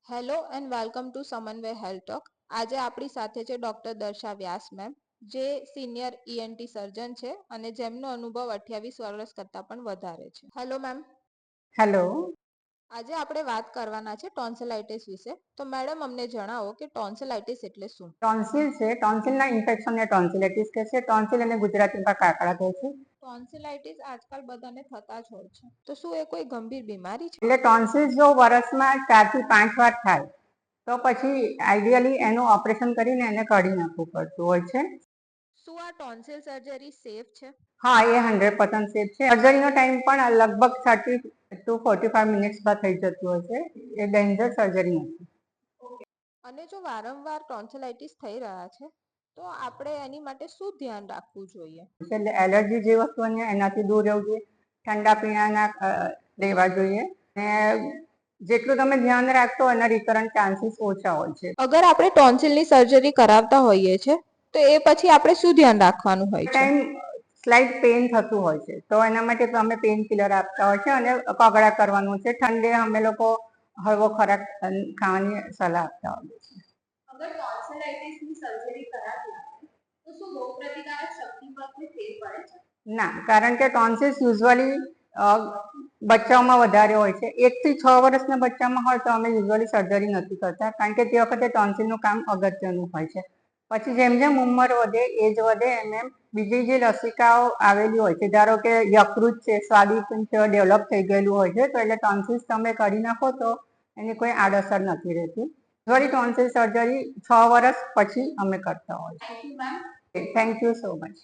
Hello and welcome to સમન્વય health talk. આજે આપણી સાથે છે ડોક્ટર દર્શા વ્યાસ મેમ, જે સિનિયર ઈએનટી સર્જન છે અને જેમનો અનુભવ 28 વર્ષ કરતાં પણ વધારે છે. Hello ma'am. હેલો. આજે આપણે વાત કરવાના છે ટોન્સિલાઇટિસ વિશે. તો મેડમ અમને જણાવો કે ટોન્સિલાઇટિસ એટલે શું? ટોન્સિલ છે, ટોન્સિલના ઇન્ફેક્શનને ટોન્સિલાઇટિસ કહે છે. ટોન્સિલ અને ગુજરાતીમાં કાકડા કહે છે. ટોન્સિલાઇટિસ આજકાલ બધાને થતા જ હોય છે, તો શું એ કોઈ ગંભીર બીમારી છે? એટલે ટોન્સિલ જો વર્ષમાં 4 થી 5 વાર થાય તો પછી આઈડિયલી એનું ઓપરેશન કરીને એને કાઢી નાખવું પડતું હોય છે. શું આ ટોન્સિલ સર્જરી સેફ છે? હા, એ 100% સેફ છે. સર્જરીનો ટાઈમ પણ લગભગ 30 to 45 મિનિટ્સમાં થઈ જતું હોય છે. એ ડેન્જર સર્જરી નથી. અને જો વારંવાર ટોન્સિલાઇટિસ થઈ રહ્યા છે તો આપણે એની માટે શું ધ્યાન રાખવું જોઈએ? એટલે એલર્જી જે વસ્તુ એનાથી દૂર રહેવું જોઈએ. ઠંડા પીણાના લેવા જોઈએ અને જેટલું તમે ધ્યાન રાખશો એના રિકરન્ટ ચાન્સીસ ઓછા હોય છે. અગર આપણે ટોન્સિલની સર્જરી કરાવતા હોઈએ છે તો એ પછી આપણે શું ધ્યાન રાખવાનું હોય છે? ટાઈમ સ્લાઇટ પેઇન થતું હોય છે તો એના માટે અમે પેઇન કિલર આપતા હોય છે અને કોગળા કરવાનું છે. ઠંડે અમે લોકો હળવો ખોરાક ખાવાની સલાહ આપતા હોઈએ છીએ. અગર ટોન્સિલાઇટિસની સર્જરી કરાવી તો શું રોગપ્રતિકારક શક્તિ પર કોઈ ફેર પડે છે? ના, કારણ કે ટોન્સિલ્સ યુઝ્યુઅલી બચ્ચાઓમાં વધારે હોય છે. 1 થી 6 વર્ષના બચ્ચામાં હોય તો અમે યુઝ્યુઅલી સર્જરી નથી કરતા, કારણ કે તે વખતે ટોન્સિલનું કામ અગત્યનું હોય છે. પછી જેમ જેમ ઉંમર વધે, એજ વધે એમ બીજી જે લસિકાઓ આવેલી હોય છે, ધારો કે યકૃત છે, સ્વાદુપિંડ છે, ડેવલપ થઈ ગયેલું હોય છે, તો એટલે ટોન્સિલ્સ તમે કરી નાખો તો એની કોઈ આડઅસર નથી રહેતી. વળી ટોન્સિલ સર્જરી 6 વર્ષ પછી અમે કરતા હોય છે. Thank you so much.